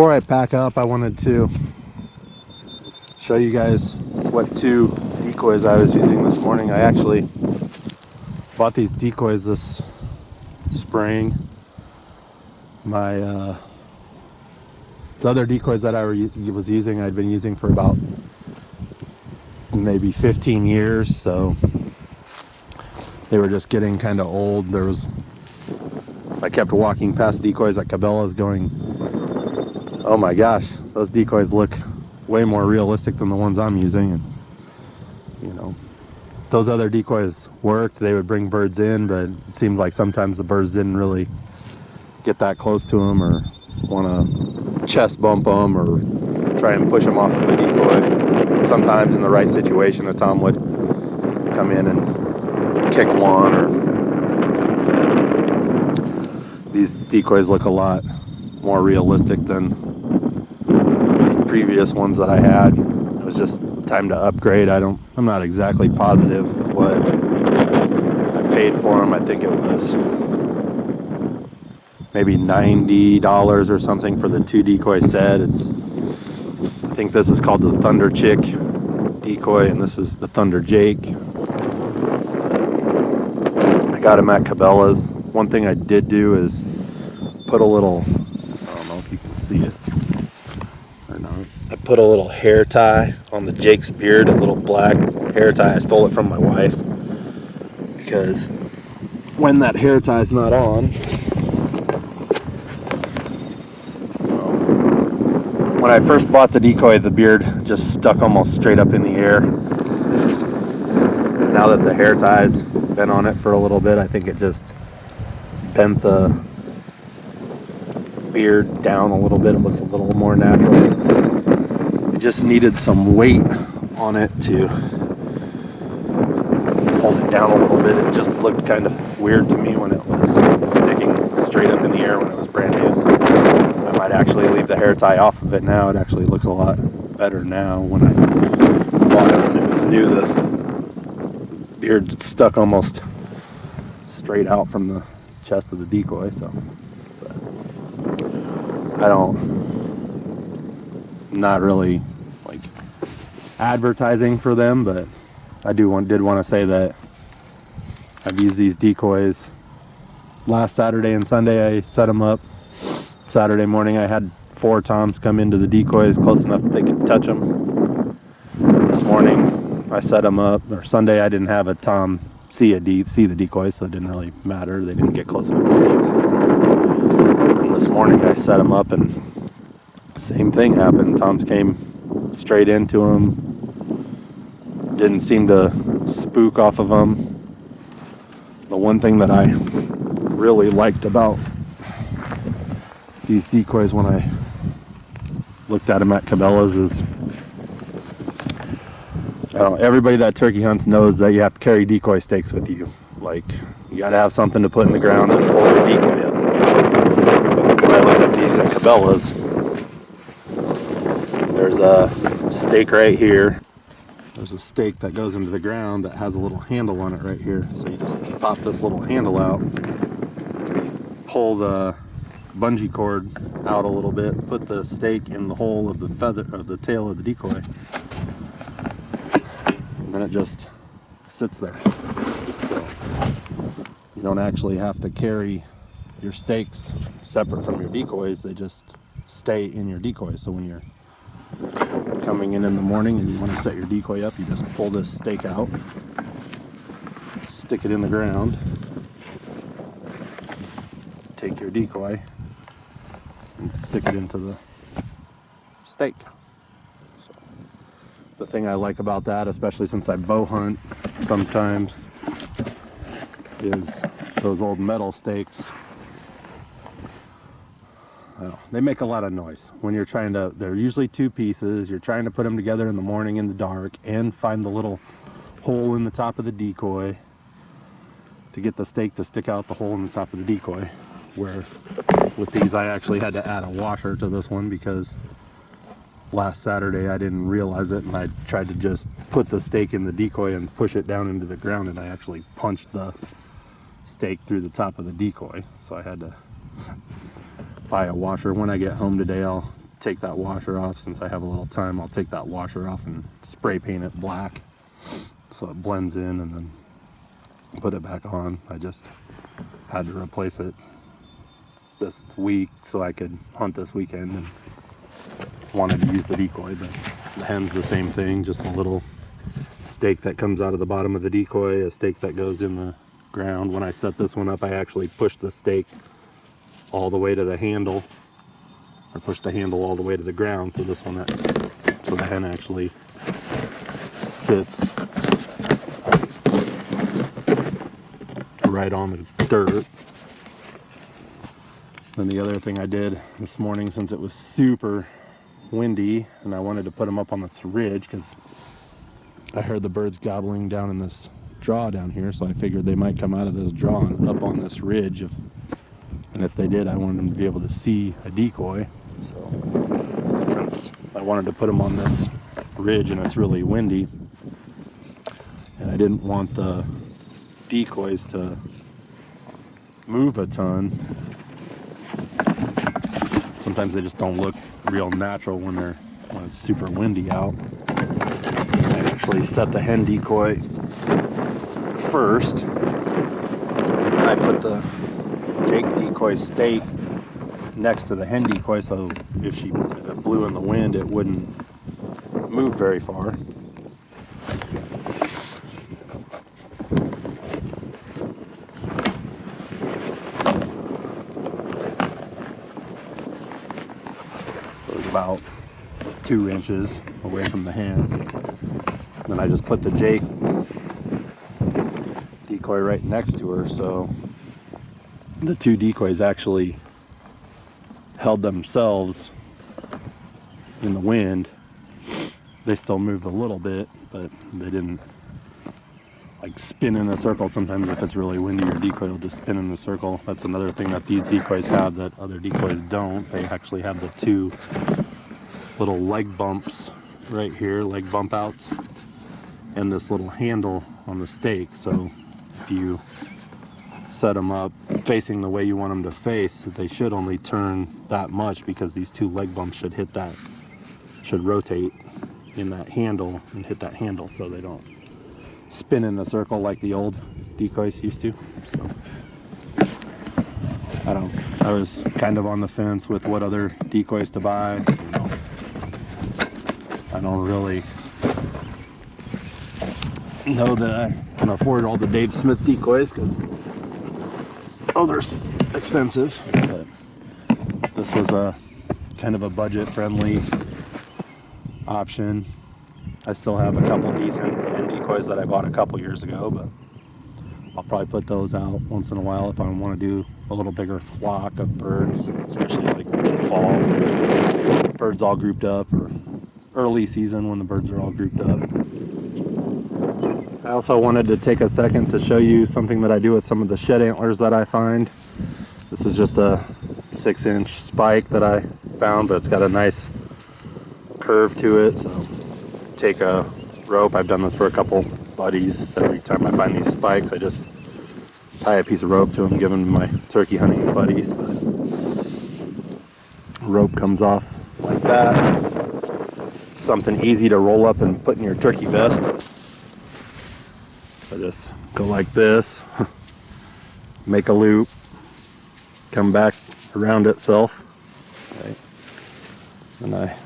before I pack up, I wanted to show you guys what 2 decoys I was using this morning. I actually bought these decoys this spring. The other decoys that I was using, I'd been using for about maybe 15 years, so they were just getting kind of old. I kept walking past decoys at Cabela's going, oh my gosh, those decoys look way more realistic than the ones I'm using. And you know, those other decoys worked. They would bring birds in, but it seemed like sometimes the birds didn't really get that close to them or want to chest bump them or try and push them off of the decoy. Sometimes in the right situation, a tom would come in and kick one. Or these decoys look a lot more realistic than the previous ones that I had. It was just time to upgrade. I'm not exactly positive what I paid for them. I think it was maybe $90 or something for the 2 decoy set. I think this is called the Thunder Chick decoy, and this is the Thunder Jake. I got them at Cabela's. One thing I did do is put a little, I don't know if you can see it or not, I put a little hair tie on the Jake's beard, a little black hair tie. I stole it from my wife because when that hair tie is not on, when I first bought the decoy, the beard just stuck almost straight up in the air. Now that the hair tie's been on it for a little bit, I think it just bent the beard down a little bit. It looks a little more natural. It just needed some weight on it to hold it down a little bit. It just looked kind of weird to me when it was sticking straight up in the air when it was brand new. So I might actually leave the hair tie off of it now. It actually looks a lot better now. When I bought it when it was new, the beard stuck almost straight out from the chest of the decoy. So not really like advertising for them, but I did want to say that I've used these decoys last Saturday and Sunday. I set them up. Saturday morning I had 4 toms come into the decoys close enough that they could touch them. This morning I set them up, or Sunday I didn't have a tom see the decoys, so it didn't really matter. They didn't get close enough to see them. And this morning I set them up and same thing happened. Toms came straight into them. Didn't seem to spook off of them. The one thing that I really liked about these decoys when I looked at them at Cabela's is, everybody that turkey hunts knows that you have to carry decoy stakes with you. Like, you got to have something to put in the ground and hold your decoy up. When I looked at these at Cabela's, there's a stake right here. There's a stake that goes into the ground that has a little handle on it right here. So you just pop this little handle out, pull the bungee cord out a little bit, put the stake in the hole of the feather of the tail of the decoy, and then it just sits there. So you don't actually have to carry your stakes separate from your decoys. They just stay in your decoy. So when you're coming in the morning and you want to set your decoy up, you just pull this stake out, stick it in the ground, take your decoy and stick it into the stake. So the thing I like about that, especially since I bow hunt sometimes, is those old metal stakes. They make a lot of noise when you're trying to, they're usually 2 pieces. You're trying to put them together in the morning in the dark and find the little hole in the top of the decoy to get the stake to stick out the hole in the top of the decoy. Where with these I actually had to add a washer to this one because last Saturday I didn't realize it, and I tried to just put the stake in the decoy and push it down into the ground, and I actually punched the stake through the top of the decoy. So I had to buy a washer. When I get home today, I'll take that washer off. Since I have a little time, I'll take that washer off and spray paint it black so it blends in, and then put it back on. I just had to replace it this week so I could hunt this weekend, and wanted to use the decoy. But the hen's the same thing, just a little stake that comes out of the bottom of the decoy, a stake that goes in the ground. When I set this one up, I actually pushed the stake all the way to the handle, or pushed the handle all the way to the ground, so this one, so the hen actually sits right on the dirt. Then the other thing I did this morning, since it was super windy and I wanted to put them up on this ridge, because I heard the birds gobbling down in this draw down here, so I figured they might come out of this draw and up on this ridge, and if they did, I wanted them to be able to see a decoy. So since I wanted to put them on this ridge and it's really windy, and I didn't want the decoys to move a ton, sometimes they just don't look real natural when it's super windy out. I actually set the hen decoy first, and then I put the Jake decoy stake next to the hen decoy, so if it blew in the wind, it wouldn't move very far. So it's about 2 inches away from the hen. Then I just put the Jake decoy right next to her, so the 2 decoys actually held themselves in the wind. They still moved a little bit, but they didn't like spin in a circle. Sometimes if it's really windy, your decoy will just spin in a circle. That's another thing that these decoys have that other decoys don't. They actually have the 2 little leg bumps right here, leg bump outs, and this little handle on the stake. So if you set them up facing the way you want them to face, they should only turn that much, because these 2 leg bumps should rotate in that handle and hit that handle, so they don't spin in a circle like the old decoys used to. So I was kind of on the fence with what other decoys to buy. I don't really know that I can afford all the Dave Smith decoys, because those are expensive, but this was a kind of a budget-friendly option. I still have a couple decent hen decoys that I bought a couple years ago, but I'll probably put those out once in a while if I want to do a little bigger flock of birds, especially like in the fall when the birds all grouped up, or early season when the birds are all grouped up. I also wanted to take a second to show you something that I do with some of the shed antlers that I find. This is just a 6-inch spike that I found, but it's got a nice curve to it. So take a rope. I've done this for a couple buddies. Every time I find these spikes, I just tie a piece of rope to them, give them to my turkey hunting buddies. But rope comes off like that. It's something easy to roll up and put in your turkey vest. So just go like this, make a loop, come back around itself, okay. And I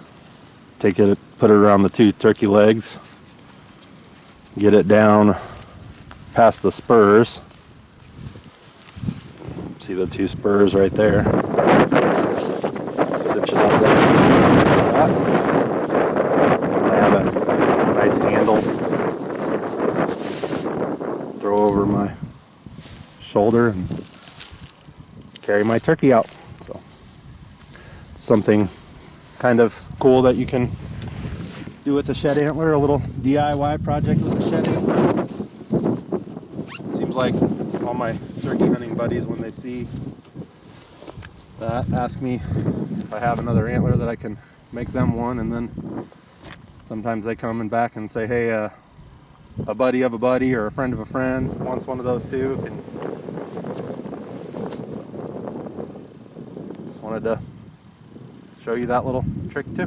take it, put it around the 2 turkey legs, get it down past the spurs. See the 2 spurs right there. Cinch it up like that. I have a nice handle. Throw over my shoulder and carry my turkey out. So something kind of cool that you can do with the shed antler, a little DIY project with the shed antler. It seems like all my turkey hunting buddies, when they see that, ask me if I have another antler that I can make them one, and then sometimes they come back and say, hey, a buddy of a buddy or a friend of a friend wants one of those too. Just wanted to show you that little trick too.